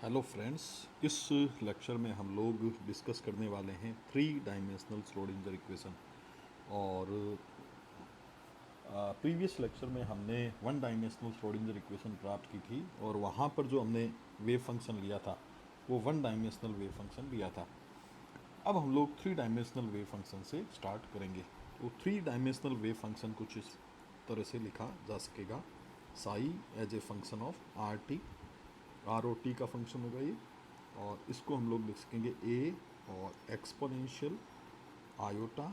Hello friends, इस lecture में हम लोग डिस्कस करने वाले हैं थ्री डायमेंशनल श्रोडिंगर इक्वेशन। और प्रीवियस लेक्चर में हमने वन डायमेंशनल श्रोडिंगर इक्वेशन प्राप्त की थी और वहाँ पर जो हमने वेव फंक्शन लिया था वो वन डायमेंशनल वेव फंक्शन लिया था। अब हम लोग थ्री डायमेंशनल वेव फंक्शन से स्टार्ट करेंगे। तो थ्री डायमेंशनल वेव फंक्शन कुछ इस तरह से लिखा जा सकेगा। Psi as a function of r t, r o t का फंक्शन होगा ये, और इसको हम लोग लिख सकेंगे ए और एक्सपोनेंशियल आयोटा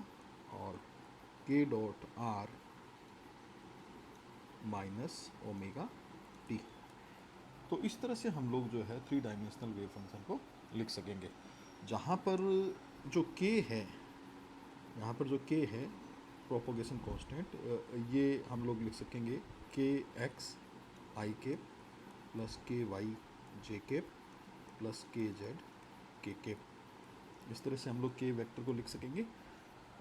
और के dot are minus omega T. तो इस तरह से हम लोग जो है थ्री डायमेंशनल वेव फंक्शन को लिख सकेंगे। जहाँ पर जो के है, यहाँ पर जो के है प्रोपोगेशन कांस्टेंट, ये हम लोग लिख सकेंगे के एक्स आई के प्लस के वाई जे के प्लस के जेड के। इस तरह से हम लोग के वेक्टर को लिख सकेंगे।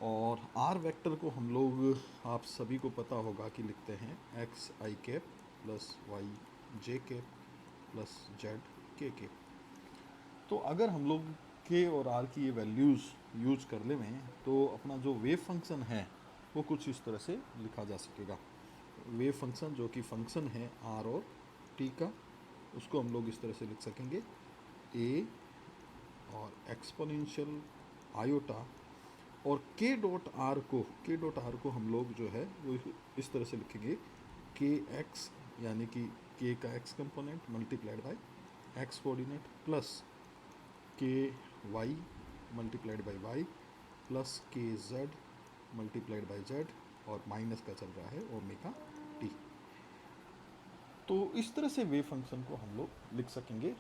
और आर वेक्टर को हम लोग, आप सभी को पता होगा कि लिखते हैं एक्स आई कैप प्लस वाई जे कैप प्लस जेड के। तो अगर हम लोग के और आर की ये वैल्यूज़ यूज कर ले में, तो अपना जो वेव फंक्शन है वो कुछ इस तरह से लिखा जा सकेगा। वेव फंक्शन जो कि फंक्शन है आर और टी का, उसको हम लोग इस तरह से लिख सकेंगे ए और एक्सपोनेंशियल आयोटा, और के डॉट आर को हम लोग जो है वो इस तरह से लिखेंगे के एक्स, यानी कि के का x component multiplied by x coordinate plus के y multiplied by y plus के जेड मल्टीप्लाइड बाय जेड, और माइनस का चल रहा है ओमेगा टी। तो इस तरह से वेव फंक्शन को हम लोग लिख सकेंगे।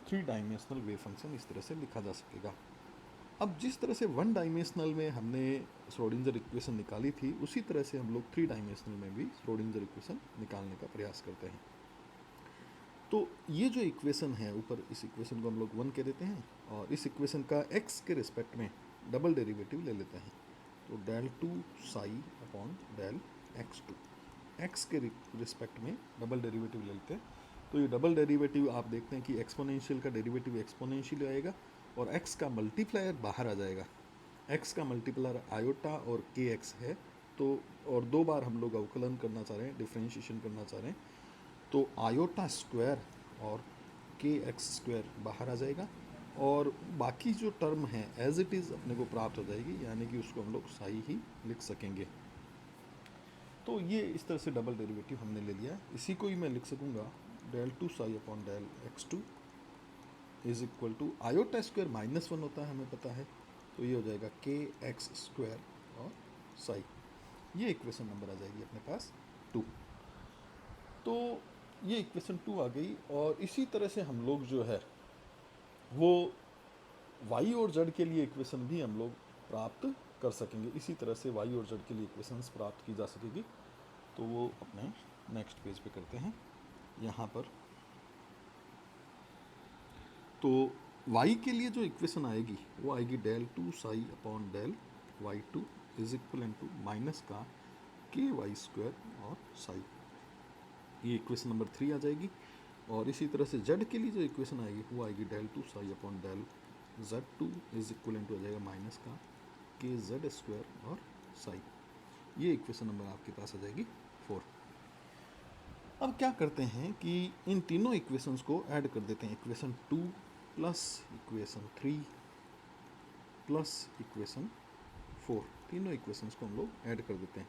थ्री डायमेंशनल वेव फंक्शन इस तरह से लिखा जा सकेगा। अब जिस तरह से वन डायमेंशनल में हमने श्रोडिंगर इक्वेशन निकाली थी, उसी तरह से हम लोग थ्री डायमेंशनल में भी श्रोडिंगर इक्वेशन निकालने का प्रयास करते हैं। तो ये जो इक्वेशन है ऊपर, इस इक्वेशन को हम लोग वन कह देते हैं, और इस इक्वेशन का एक्स के रिस्पेक्ट में डबल डेरिवेटिव ले लेते हैं। तो del two psi upon del x two, एक्स के रिस्पेक्ट में डबल डेरिवेटिव ले लेते हैं। तो ये डबल डेरिवेटिव आप देखते हैं कि एक्सपोनेंशियल का डेरिवेटिव एक्सपोनेंशियल आएगा और x का मल्टीप्लायर बाहर आ जाएगा। x का मल्टीप्लायर आयोटा और के एक्स है, तो और दो बार हम लोग अवकलन करना चाह रहे हैं, डिफ्रेंशिएशन करना चाह रहे हैं, तो आयोटा स्क्वायर और के एक्स स्क्वायर बाहर आ जाएगा, और बाकी जो टर्म है एज इट इज़ अपने को प्राप्त हो जाएगी, यानी कि उसको हम लोग साई ही लिख सकेंगे। तो ये इस तरह से डबल डेरिवेटिव हमने ले लिया। इसी को ही मैं लिख सकूँगा del two psi upon del x two is equal to iota square minus one होता है, हमें पता है, तो ये हो जाएगा के एक्स स्क्वायर और साई। ये इक्वेशन नंबर आ जाएगी अपने पास टू। तो ये इक्वेशन टू आ गई, और इसी तरह से हम लोग जो है वो वाई और जेड के लिए इक्वेशन भी हम लोग प्राप्त कर सकेंगे। इसी तरह से वाई और जेड के लिए इक्वेशंस प्राप्त की जा सकेगी। तो वो अपने नेक्स्ट पेज पे करते हैं यहाँ पर। तो y के लिए जो इक्वेशन आएगी वो आएगी del two psi upon del y two is equal to minus का के वाई स्क्वायर और साई। ये इक्वेशन नंबर थ्री आ जाएगी। और इसी तरह से z के लिए जो इक्वेशन आएगी वो आएगी del two psi upon del z two is equal to आ जाएगा माइनस का के जेड स्क्वायर और साई। ये इक्वेशन नंबर आपके पास आ जाएगी फोर। अब क्या करते हैं कि इन तीनों इक्वेशंस को ऐड कर देते हैं। Equation two plus equation three plus equation four, तीनों इक्वेशंस को हम लोग ऐड कर देते हैं।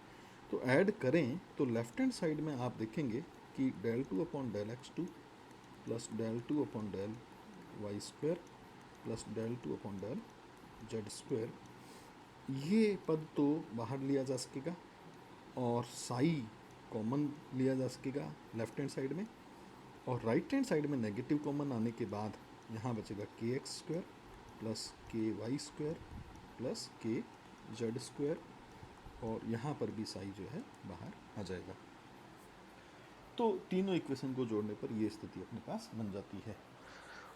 तो ऐड करें तो लेफ्ट हैंड साइड में आप देखेंगे कि del two upon del x two plus del two upon del y square plus del two upon del z square, ये पद तो बाहर लिया जा सकेगा और साई कॉमन लिया जा सकेगा लेफ्ट हैंड साइड में, और राइट हैंड साइड में नेगेटिव कॉमन आने के बाद यहाँ बचेगा के एक्स स्क्वायर प्लस के वाई स्क्वायर प्लस के जेड स्क्वायर, और यहाँ पर भी साई जो है बाहर आ जाएगा। तो तीनों इक्वेशन को जोड़ने पर ये स्थिति अपने पास बन जाती है।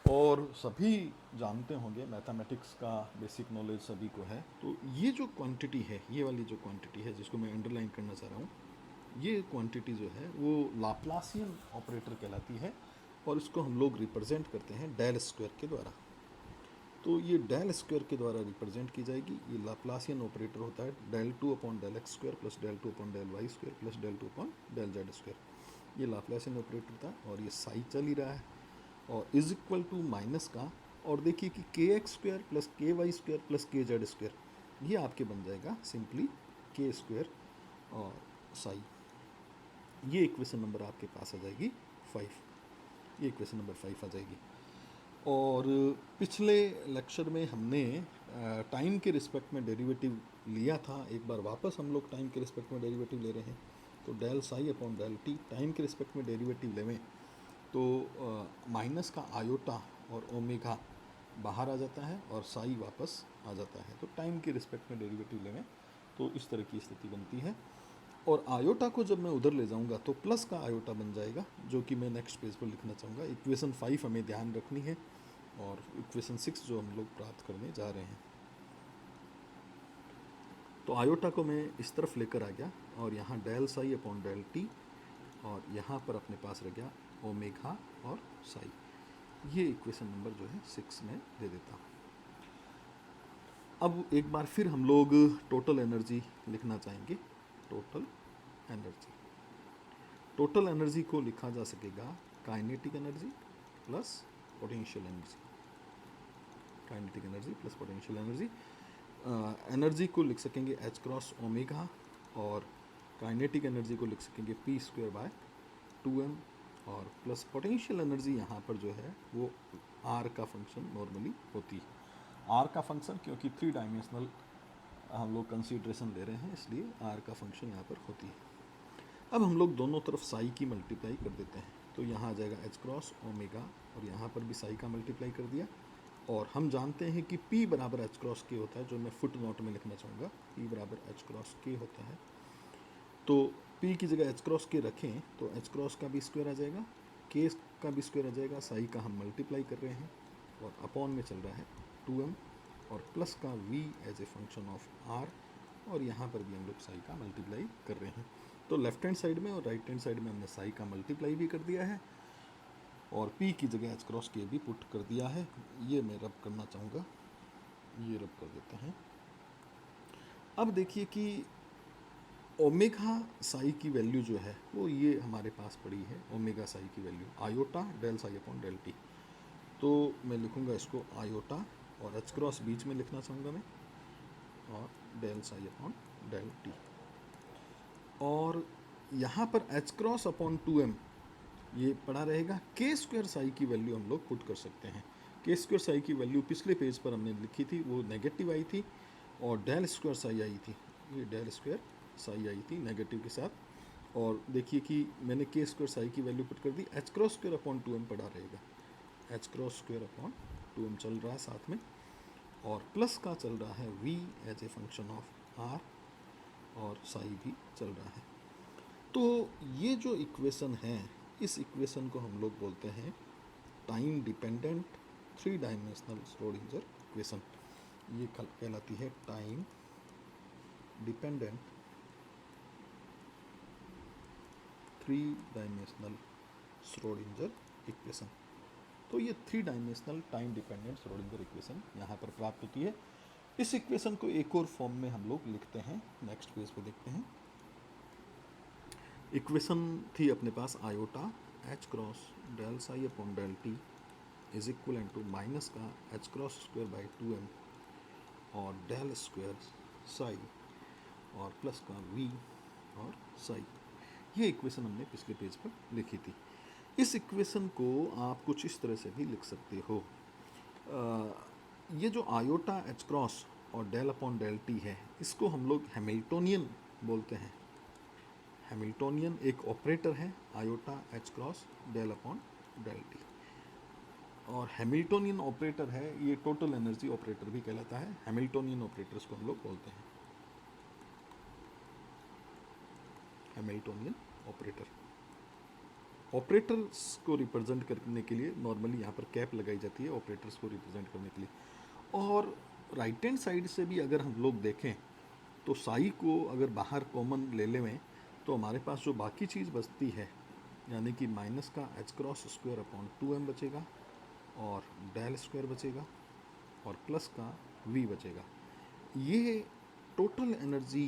और सभी जानते होंगे, मैथमेटिक्स का बेसिक नॉलेज सभी को है। तो ये जो क्वांटिटी है, ये वाली जो क्वांटिटी है जिसको मैं अंडरलाइन करना चाह रहा हूँ, ये क्वांटिटी जो है वो लाप्लासियन ऑपरेटर कहलाती है। और इसको हम लोग रिप्रेजेंट करते हैं डेल स्क्वायर के द्वारा। तो ये डेल स्क्वायर के द्वारा रिप्रेजेंट की जाएगी। ये लाप्लासियन ऑपरेटर होता है del two upon del x square plus del two upon del y square plus del two upon del z square. ये लाप्लासियन ऑपरेटर था और ये साई चल ही रहा है और इज इक्वल टू माइनस का, और देखिए कि के एक्स स्क्वायर प्लस के वाई स्क्वायर प्लस के जेड स्क्वायर ये आपके बन जाएगा सिंपली के स्क्वायर और साई। ये इक्वेशन नंबर आपके पास आ जाएगी 5। ये इक्वेशन नंबर 5 आ जाएगी। और पिछले लेक्चर में हमने टाइम के रिस्पेक्ट में डेरिवेटिव लिया था। एक बार वापस हम लोग टाइम के रिस्पेक्ट में डेरिवेटिव ले रहे हैं। तो del psi upon del t time के रिस्पेक्ट में डेरिवेटिव लेवें तो माइनस का आयोटा और ओमेगा बाहर आ जाता है और साई वापस आ जाता है। तो टाइम के रिस्पेक्ट में डेरिवेटिव लेवें तो इस तरह की स्थिति बनती है। और आयोटा को जब मैं उधर ले जाऊंगा तो प्लस का आयोटा बन जाएगा, जो कि मैं नेक्स्ट पेज पर लिखना चाहूँगा। इक्वेशन 5 हमें ध्यान रखनी है और इक्वेशन 6 जो हम लोग प्राप्त करने जा रहे हैं। तो आयोटा को मैं इस तरफ लेकर आ गया और यहाँ del psi upon del t और यहाँ पर अपने पास रह गया ओमेगा और साई। ये इक्वेशन नंबर जो है 6 में दे देता हूँ। अब एक बार फिर हम लोग टोटल एनर्जी लिखना चाहेंगे। टोटल एनर्जी को लिखा जा सकेगा kinetic energy plus potential energy. Kinetic energy plus potential energy. Energy को लिख सकेंगे एच क्रॉस ओमेगा और काइनेटिक एनर्जी को लिख सकेंगे पी स्क्वायर बाय 2m और प्लस पोटेंशियल एनर्जी यहाँ पर जो है वो आर का फंक्शन नॉर्मली होती है। आर का फंक्शन क्योंकि 3 डायमेंशनल हम लोग कंसीडरेशन ले रहे हैं इसलिए आर का फंक्शन यहाँ पर होती है। अब हम लोग दोनों तरफ साई की मल्टीप्लाई कर देते हैं तो यहाँ आ जाएगा एच क्रॉस ओमेगा और यहाँ पर भी साई का मल्टीप्लाई कर दिया। और हम जानते हैं कि P बराबर एच क्रॉस के होता है, जो मैं फुट नोट में लिखना चाहूँगा। P बराबर एच क्रॉस के होता है। तो P की जगह एच क्रॉस के रखें तो एच क्रॉस का भी स्क्वायर आ जाएगा, के का भी स्क्वायर आ जाएगा, साई का हम मल्टीप्लाई कर रहे हैं और अपॉन में चल रहा है 2m और प्लस का v as a function of r और यहाँ पर भी हम लोग साई का मल्टीप्लाई कर रहे हैं। तो लेफ्ट हैंड साइड में और राइट हैंड साइड में हमने साई का मल्टीप्लाई भी कर दिया है और P की जगह एच क्रॉस के भी पुट कर दिया है। ये मैं रब करना चाहूँगा, ये रब कर देते हैं। अब देखिए कि ओमेगा साई की वैल्यू जो है वो ये हमारे पास पड़ी है। ओमेगा साई की value iota del psi upon del t. तो मैं लिखूँगा इसको आयोटा और एच क्रॉस बीच में लिखना चाहूँगा मैं और del psi upon del t. और यहाँ पर एच क्रॉस अपॉन 2m ये पड़ा रहेगा। के स्क्वायर साई की वैल्यू हम लोग पुट कर सकते हैं। के स्क्वायर साई की वैल्यू पिछले पेज पर हमने लिखी थी, वो नेगेटिव आई थी और डेल स्क्वायर साई आई थी। ये डेल स्क्वायर साई आई थी नेगेटिव के साथ। और देखिए कि मैंने के स्क्वायर साई की वैल्यू पुट कर दी। H cross square upon 2m पड़ा रहेगा। H cross square upon 2m चल रहा है साथ में और प्लस का चल रहा है v as a function of r और साई भी चल रहा है। तो ये जो इक्वेशन है, इस इक्वेशन को हम लोग बोलते हैं time dependent 3 dimensional Schrodinger equation. ये कहलाती है time dependent 3 dimensional Schrodinger equation. तो ये 3 dimensional time dependent Schrodinger equation यहाँ पर प्राप्त होती है। इस इक्वेशन को एक और फॉर्म में हम लोग लिखते हैं। नेक्स्ट पेज पे देखते हैं। इक्वेशन थी अपने पास iota h cross del psi upon del t is equal to minus का h cross square by 2m और डेल स्क्वायर साई और प्लस का v और साई। ये इक्वेशन हमने पिछले पेज पर लिखी थी। इस इक्वेशन को आप कुछ इस तरह से भी लिख सकते हो। ये जो आयोटा एच क्रॉस और डेल अपॉन डेल टी है, इसको हम लोग हैमिल्टोनियन बोलते हैं। हैमिल्टोनियन एक ऑपरेटर है iota h cross del upon del t. और हैमिल्टोनियन ऑपरेटर है, ये टोटल एनर्जी ऑपरेटर भी कहलाता है। हैमिल्टोनियन ऑपरेटर्स को हम लोग बोलते हैं हैमिल्टोनियन ऑपरेटर। ऑपरेटर्स को रिप्रेजेंट करने के लिए नॉर्मली यहाँ पर कैप लगाई जाती है ऑपरेटर्स को रिप्रेजेंट करने के लिए। और राइट हैंड साइड से भी अगर हम लोग देखें तो साई को अगर बाहर कॉमन ले लें तो हमारे पास जो बाकी चीज़ बचती है यानी कि माइनस का h cross square upon 2m बचेगा और डेल स्क्वायर बचेगा और प्लस का v बचेगा। ये टोटल एनर्जी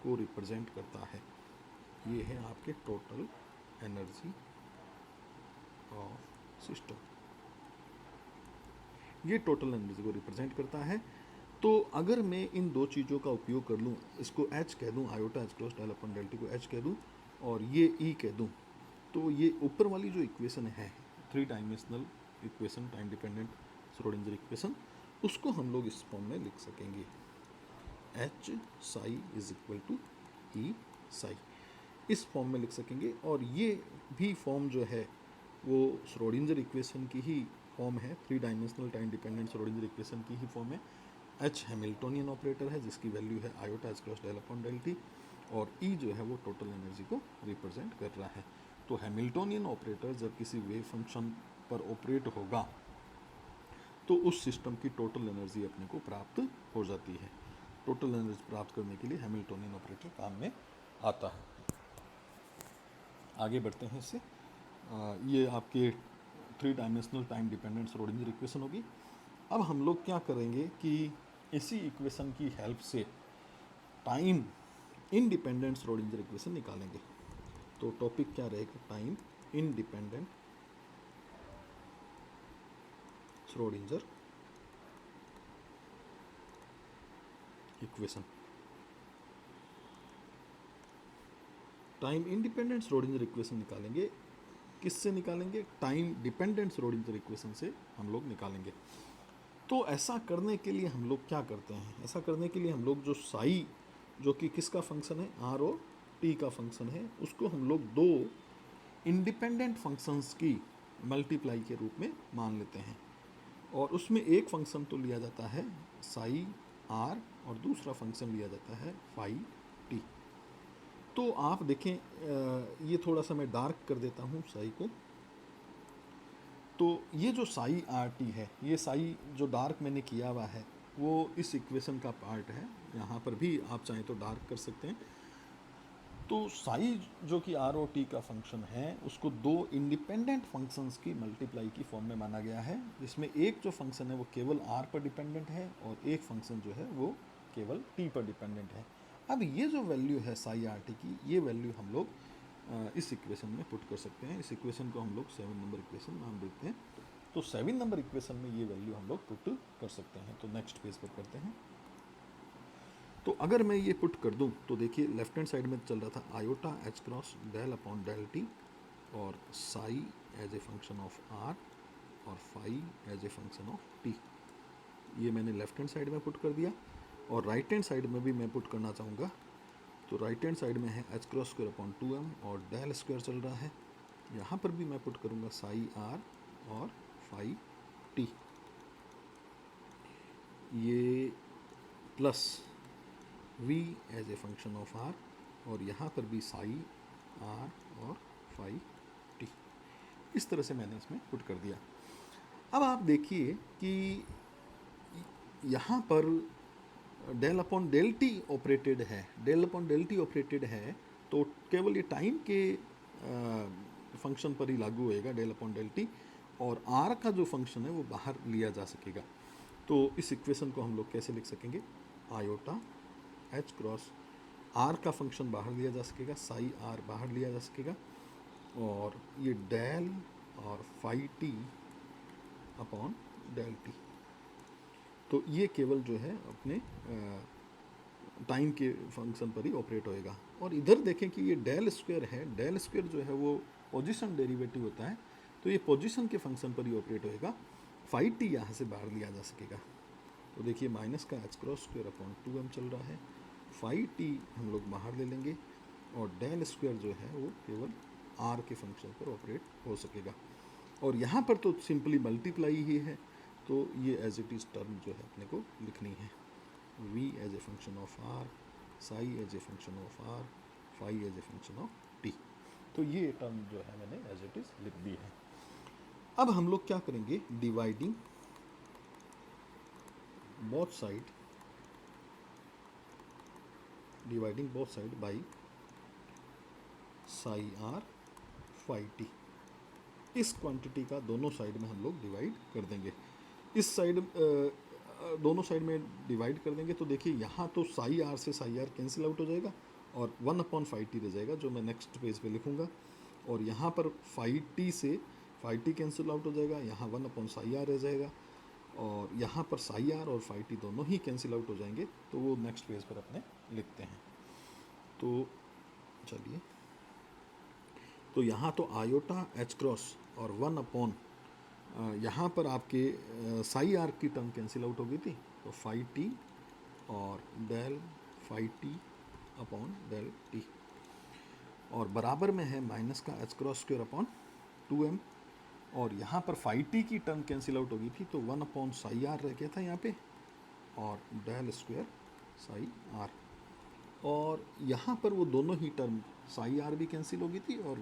को रिप्रेजेंट करता है। ये है आपके टोटल एनर्जी ऑफ सिस्टम, ये टोटल एनर्जी को रिप्रेजेंट करता है। तो अगर मैं इन दो चीज़ों का उपयोग कर लूँ, इसको H कह दूँ, आयोटा एच क्रॉस डेल अपन डेल टी को H कह दूँ और ये E कह दूँ, तो ये ऊपर वाली जो इक्वेशन है 3 dimensional equation, time dependent Schrodinger equation, उसको हम लोग इस फॉर्म में लिख सकेंगे, H psi is equal to E psi, इस फॉर्म में लिख सकेंगे। और ये भी फॉर्म जो है वो श्रोडिंगर इक्वेशन की ही फॉर्म है, 3 dimensional time dependent Schrodinger equation की ही फॉर्म है। H हैमिल्टोनियन ऑपरेटर है जिसकी वैल्यू है iota h cross del upon del t, और E जो है वो टोटल एनर्जी को रिप्रेजेंट कर रहा है। तो हैमिल्टोनियन ऑपरेटर जब किसी वेव फंक्शन पर ऑपरेट होगा तो उस सिस्टम की टोटल एनर्जी अपने को प्राप्त हो जाती है। टोटल एनर्जी प्राप्त करने के लिए हैमिल्टोनियन ऑपरेटर काम में आता है। आगे बढ़ते हैं इससे। ये आपके 3 dimensional time dependent Schrodinger equation होगी। अब हम लोग क्या करेंगे कि इसी इक्वेशन की हेल्प से टाइम इंडिपेंडेंट श्रोडिंगर इक्वेशन निकालेंगे। तो टॉपिक क्या रहेगा, time independent Schrodinger equation. Time independent Schrodinger equation निकालेंगे, किससे निकालेंगे, टाइम डिपेंडेंट श्रोडिंगर इक्वेशन से हम लोग निकालेंगे। तो ऐसा करने के लिए हम लोग क्या करते हैं, ऐसा करने के लिए हम लोग जो साई, जो कि किसका फंक्शन है, आर ओ टी का फंक्शन है, उसको हम लोग दो इंडिपेंडेंट फंक्शंस की मल्टीप्लाई के रूप में मान लेते हैं। और उसमें एक फंक्शन तो लिया जाता है साई आर और दूसरा फंक्शन लिया जाता है फाई टी। तो आप देखें, ये थोड़ा सा मैं डार्क कर देता हूँ साई को। तो ये जो साई आर टी है, ये साई जो डार्क मैंने किया हुआ है वो इस इक्वेशन का पार्ट है। यहाँ पर भी आप चाहें तो डार्क कर सकते हैं। तो साई जो कि आर ओ टी का फंक्शन है उसको दो इंडिपेंडेंट फंक्शंस की मल्टीप्लाई की फॉर्म में माना गया है, जिसमें एक जो फंक्शन है वो केवल आर पर डिपेंडेंट है और एक फंक्शन जो है वो केवल टी पर डिपेंडेंट है। अब ये जो वैल्यू है साई आर टी की, ये वैल्यू हम लोग इस इक्वेशन में पुट कर सकते हैं। इस इक्वेशन को हम लोग 7 नंबर इक्वेशन नाम देते हैं। तो 7 नंबर इक्वेशन में ये वैल्यू हम लोग पुट कर सकते हैं। तो नेक्स्ट पेज पर करते हैं। तो अगर मैं ये पुट कर दूं तो देखिए लेफ्ट हैंड साइड में चल रहा था iota h cross del upon del t और psi as a function of r और phi as a function of t. ये मैंने लेफ्ट हैंड साइड में पुट कर दिया। और राइट हैंड साइड में भी मैं पुट करना चाहूँगा। तो राइट हैंड साइड में है H cross square upon 2m और डेल स्क्वायर चल रहा है। यहाँ पर भी मैं पुट करूँगा साई आर और फाई टी, ये plus v as a function of r और यहाँ पर भी साई r और फाई t। इस तरह से मैंने इसमें पुट कर दिया। अब आप देखिए कि यहाँ पर del upon del t operated है, del upon del t operated है, तो केवल ये टाइम के फंक्शन पर ही लागू होएगा डेल अपॉन डेल टी, और आर का जो फंक्शन है वो बाहर लिया जा सकेगा। तो इस इक्वेशन को हम लोग कैसे लिख सकेंगे, आयोटा एच क्रॉस आर का फंक्शन बाहर लिया जा सकेगा, साई आर बाहर लिया जा सकेगा, और ये डेल और phi t upon del t. तो ये केवल जो है अपने टाइम के फंक्शन पर ही ऑपरेट होएगा। और इधर देखें कि ये डेल स्क्वायर है, डेल स्क्वायर जो है वो पोजीशन डेरिवेटिव होता है, तो ये पोजीशन के फंक्शन पर ही ऑपरेट होएगा। फाई टी यहाँ से बाहर लिया जा सकेगा। तो देखिए माइनस का h cross square upon 2m चल रहा है, फाई टी हम लोग बाहर ले लेंगे और डेल स्क्वायर जो है वो केवल आर के फंक्शन पर ऑपरेट हो सकेगा। और यहाँ पर तो सिंपली मल्टीप्लाई ही है, तो ये एज इट इज़ टर्म जो है अपने को लिखनी है, v as a function of r, psi as a function of r, phi as a function of t। तो ये टर्म जो है मैंने एज इट इज़ लिख दी है। अब हम लोग क्या करेंगे, dividing both side, dividing both side by Sai r five T. इस क्वांटिटी का दोनों साइड में हम लोग डिवाइड कर देंगे। इस साइड दोनों साइड में डिवाइड कर देंगे तो देखिए यहाँ तो साई आर से साई आर कैंसिल आउट हो जाएगा और 1/5t रह जाएगा, जो मैं नेक्स्ट पेज पे लिखूँगा। और यहाँ पर 5t से 5t कैंसिल आउट हो जाएगा, यहाँ 1/साई आर रह जाएगा, और यहाँ पर साई आर और 5t दोनों ही कैंसिल आउट हो जाएंगे, तो वो नेक्स्ट पेज पर अपने लिखते हैं। तो चलिए, तो यहाँ तो आयोटा एच क्रॉस और 1/, यहाँ पर आपके साई आर की टर्म कैंसिल आउट हो गई थी, तो 5t और del 5t upon del t, और बराबर में है माइनस का h cross square upon 2m, और यहाँ पर 5t की टर्म कैंसिल आउट हो गई थी तो 1/साई आर रह गया था यहाँ पे, और डेल स्क्वायर साई आर, और यहाँ पर वो दोनों ही टर्म साई आर भी कैंसिल हो गई थी और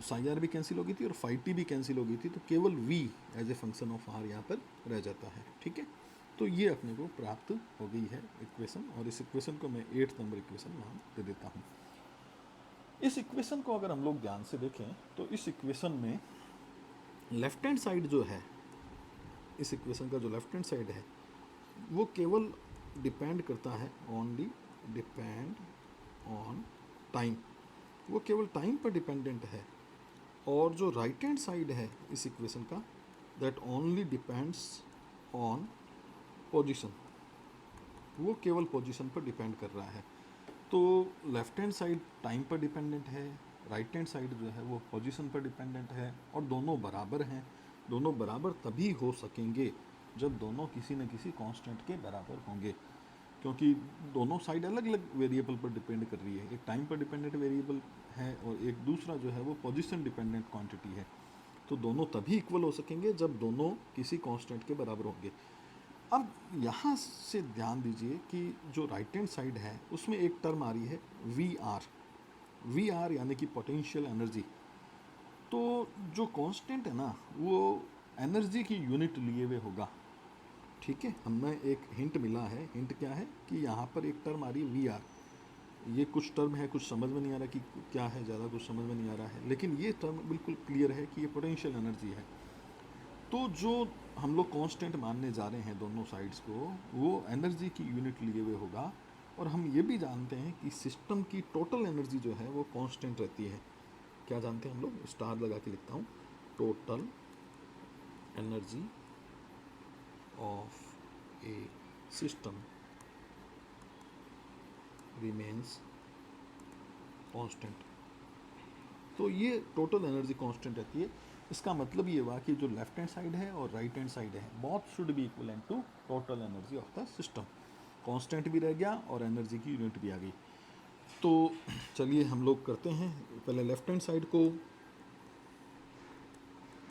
साई आर भी कैंसिल हो गई थी और 5t भी कैंसिल हो गई थी, तो केवल v as a function of r यहाँ पर रह जाता है। ठीक है, तो ये अपने को प्राप्त हो गई है इक्वेशन, और इस इक्वेशन को मैं 8th नंबर इक्वेशन नाम दे देता हूँ। इस इक्वेशन को अगर हम लोग ध्यान से देखें तो इस इक्वेशन में लेफ्ट हैंड साइड जो है, इस इक्वेशन का जो लेफ्ट हैंड साइड है वो केवल डिपेंड करता है, ओनली डिपेंड ऑन टाइम, वो केवल टाइम पर डिपेंडेंट है। और जो राइट हैंड साइड है इस इक्वेशन का, that only depends on position, वो केवल पोजीशन पर डिपेंड कर रहा है। तो लेफ्ट हैंड साइड टाइम पर डिपेंडेंट है, राइट हैंड साइड जो है वो पोजीशन पर डिपेंडेंट है, और दोनों बराबर हैं। दोनों बराबर तभी हो सकेंगे जब दोनों किसी न किसी कांस्टेंट के बराबर होंगे, क्योंकि दोनों साइड अलग अलग वेरिएबल पर डिपेंड कर रही है। एक टाइम पर डिपेंडेंट वेरिएबल है और एक दूसरा जो है वो पोजीशन डिपेंडेंट क्वांटिटी है। तो दोनों तभी इक्वल हो सकेंगे जब दोनों किसी कांस्टेंट के बराबर होंगे। अब यहाँ से ध्यान दीजिए कि जो राइट हैंड साइड है उसमें एक टर्म आ रही है वी आर, यानी कि पोटेंशियल एनर्जी। तो जो कांस्टेंट है ना वो एनर्जी की यूनिट लिए हुए होगा। ठीक है, हमें एक हिंट मिला है। हिंट क्या है कि यहाँ पर एक टर्म आ रही है वी आर। ये कुछ टर्म है, कुछ समझ में नहीं आ रहा कि क्या है, ज़्यादा कुछ समझ में नहीं आ रहा है, लेकिन ये टर्म बिल्कुल क्लियर है कि ये पोटेंशियल एनर्जी है। तो जो हम लोग कांस्टेंट मानने जा रहे हैं दोनों साइड्स को, वो एनर्जी की यूनिट लिए हुए होगा। और हम ये भी जानते हैं कि सिस्टम की टोटल एनर्जी जो है वो कांस्टेंट रहती है। क्या जानते हैं हम लोग, स्टार लगा के लिखता हूँ, total energy of A system remains constant. तो ये टोटल एनर्जी कांस्टेंट रहती है। इसका मतलब ये हुआ कि जो लेफ्ट हैंड साइड है और राइट हैंड साइड है, both should be equivalent to total energy of the system. Constant भी रह गया और एनर्जी की यूनिट भी आ गई। तो चलिए हम लोग करते हैं पहले लेफ्ट हैंड साइड को।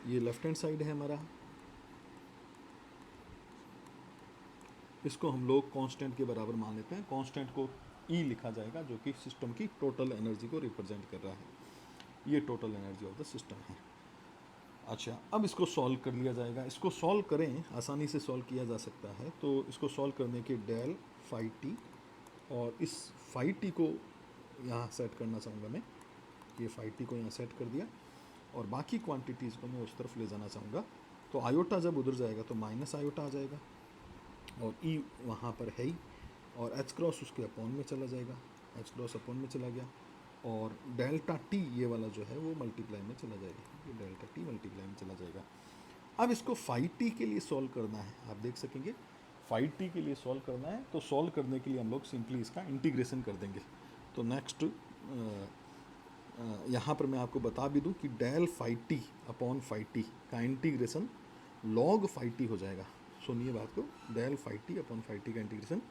ये लेफ्ट हैंड साइड है हमारा, इसको हम लोग कांस्टेंट के बराबर मान लेते हैं। कांस्टेंट को ई लिखा जाएगा, जो कि सिस्टम की टोटल एनर्जी को रिप्रेजेंट कर रहा है। ये total energy of the system है। अच्छा, अब इसको सॉल्व कर लिया जाएगा। इसको सॉल्व करें, आसानी से सॉल्व किया जा सकता है। तो इसको सॉल्व करने के डेल 5t, और इस 5t को यहाँ सेट करना चाहूँगा मैं, ये 5t को यहाँ सेट कर दिया, और बाकी क्वांटिटीज़ को मैं उस तरफ ले जाना चाहूँगा। तो आयोटा जब उधर जाएगा तो माइनस आयोटा आ जाएगा, और ई वहाँ पर है ही, और एच क्रॉस उसके अपॉन में चला जाएगा, एच क्रॉस अपॉन में चला गया, और डेल्टा टी ये वाला जो है वो मल्टीप्लाई में चला जाएगा, ये डेल्टा टी मल्टीप्लाई में चला जाएगा। अब इसको 5t के लिए सॉल्व करना है, आप देख सकेंगे 5t के लिए सॉल्व करना है। तो सॉल्व करने के लिए हम लोग सिंपली इसका इंटीग्रेशन कर देंगे। तो नेक्स्ट यहाँ पर मैं आपको बता भी दूँ कि डेल 5t अपॉन 5t का इंटीग्रेशन log 5t हो जाएगा। सुनिए बात को, डेल 5t अपॉन 5t का इंटीग्रेशन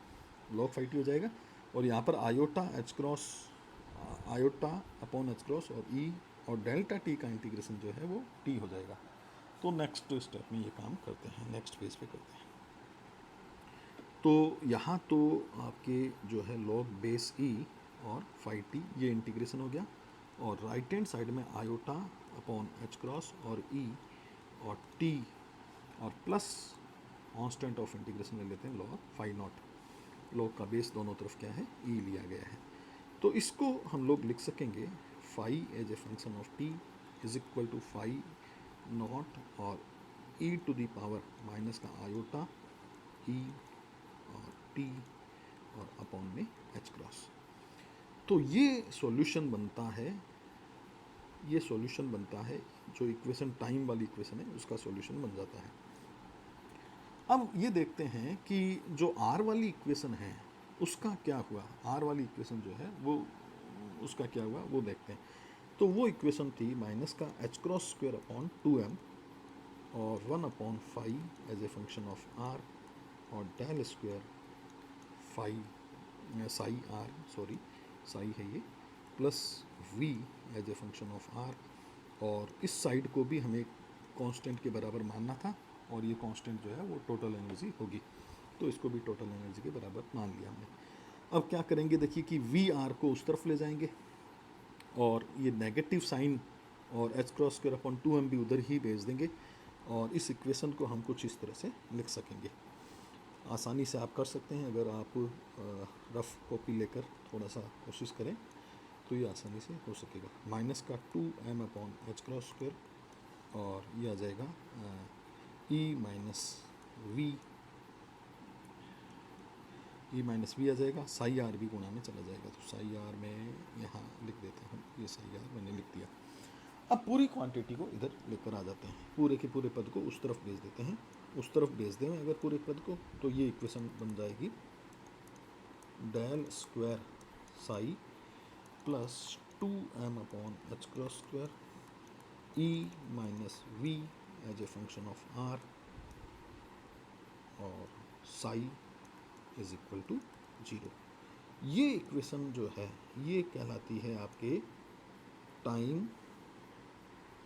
log 5t हो जाएगा, और यहाँ पर iota h cross, iota upon h cross और ई और डेल्टा टी का इंटीग्रेशन जो है वो टी हो जाएगा। तो नेक्स्ट स्टेप में ये काम करते हैं, नेक्स्ट पेज पे करते हैं। तो यहाँ तो आपके जो है log बेस ई और 5t ये इंटीग्रेशन हो गया, और राइट हैंड साइड में आयोटा अपॉन एच क्रॉस और ई और टी और प्लस कांस्टेंट ऑफ इंटीग्रेशन ले लेते हैं log 5 नॉट। log का बेस दोनों तरफ क्या है, ई लिया गया है। तो इसको हम लोग लिख सकेंगे phi as a function of t is equal to phi naught और e to the power minus का आयोटा ई और टी और अपॉन में एच क्रॉस। तो ये सॉल्यूशन बनता है, ये सॉल्यूशन बनता है, जो इक्वेशन टाइम वाली इक्वेशन है उसका सॉल्यूशन बन जाता है। अब ये देखते हैं कि जो आर वाली इक्वेशन है उसका क्या हुआ, आर वाली इक्वेशन जो है वो उसका क्या हुआ वो देखते हैं। तो वो इक्वेशन थी माइनस का h cross square upon 2m और 1 upon five as a function of r और del square five psi r, sorry psi है ये, plus v as a function of r, और इस साइड को भी हमें कांस्टेंट के बराबर मानना था और ये कांस्टेंट जो है वो टोटल एनर्जी होगी, तो इसको भी टोटल एनर्जी के बराबर मान लिया हमने। अब क्या करेंगे, देखिए कि वी आर को उस तरफ ले जाएंगे और ये नेगेटिव साइन और H cross square upon 2m भी उधर ही भेज देंगे और इस इक्वेशन को हम कुछ इस तरह से लिख सकेंगे। आसानी से आप कर सकते हैं, अगर आप रफ कॉपी लेकर थोड़ा सा कोशिश करें तो ये आसानी से हो सकेगा। माइनस का 2m upon h cross square और ये आ जाएगा ई माइनस वी आ जाएगा, साई आर भी गुणा में चला जाएगा, तो साई आर में यहाँ लिख देते हैं, ये साई आर मैंने लिख दिया। अब पूरी क्वांटिटी को इधर लेकर आ जाते हैं, पूरे के पूरे पद को उस तरफ भेज देते हैं, उस तरफ भेज दें अगर पूरे पद को, तो ये इक्वेशन बन जाएगी del square psi plus 2m upon h cross square e minus v as a function of r और साई इज इक्वल टू 0। ये इक्वेशन जो है ये कहलाती है आपके टाइम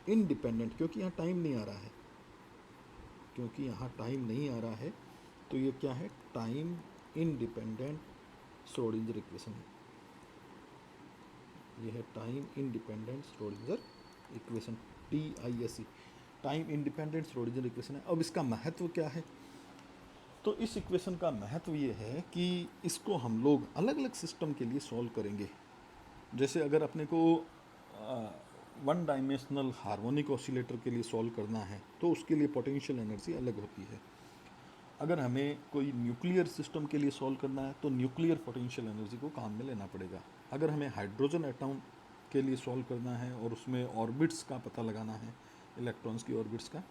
इंडिपेंडेंट, क्योंकि यहाँ टाइम नहीं आ रहा है, क्योंकि यहाँ टाइम नहीं आ रहा है तो ये क्या है, टाइम इंडिपेंडेंट श्रोडिंगर इक्वेशन है। ये है time independent Schrodinger equation, TISE, time independent Schrodinger equation है। अब इसका महत्व क्या है, तो इस इक्वेशन का महत्व ये है कि इसको हम लोग अलग अलग सिस्टम के लिए सॉल्व करेंगे। जैसे अगर अपने को वन डायमेंशनल हार्मोनिक ऑसिलेटर के लिए सॉल्व करना है तो उसके लिए पोटेंशियल एनर्जी अलग होती है। अगर हमें कोई न्यूक्लियर सिस्टम के लिए सॉल्व करना है तो न्यूक्लियर पोटेंशियल एनर्जी को काम में लेना पड़ेगा। अगर हमें हाइड्रोजन एटम के लिए सॉल्व करना है और उसमें ऑर्बिट्स का पता लगाना है, इलेक्ट्रॉन्स की ऑर्बिट्स का,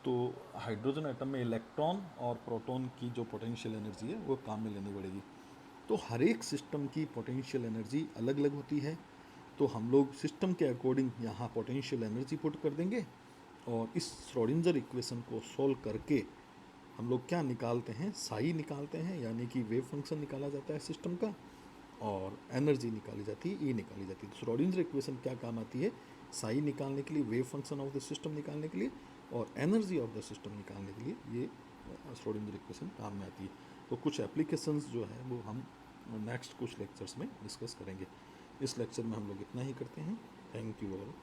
तो हाइड्रोजन एटम में इलेक्ट्रॉन और प्रोटॉन की जो पोटेंशियल एनर्जी है वो काम में लेनी पड़ेगी। तो हर एक सिस्टम की पोटेंशियल एनर्जी अलग अलग होती है, तो हम लोग सिस्टम के अकॉर्डिंग यहाँ पोटेंशियल एनर्जी पुट कर देंगे और इस श्रोडिंगर इक्वेशन को सॉल्व करके हम लोग क्या निकालते हैं, साई निकालते हैं, यानी कि वेव फंक्शन निकाला जाता है सिस्टम का और एनर्जी निकाली जाती है, ई निकाली जाती है। तो श्रोडिंगर इक्वेशन क्या काम आती है, साई निकालने के लिए, wave function of the system निकालने के लिए और एनर्जी ऑफ द सिस्टम निकालने के लिए ये श्रोडिंगर इक्वेशन काम में आती है। तो कुछ एप्लीकेशंस जो है वो हम नेक्स्ट कुछ लेक्चर्स में डिस्कस करेंगे। इस लेक्चर में हम लोग इतना ही करते हैं। Thank you all.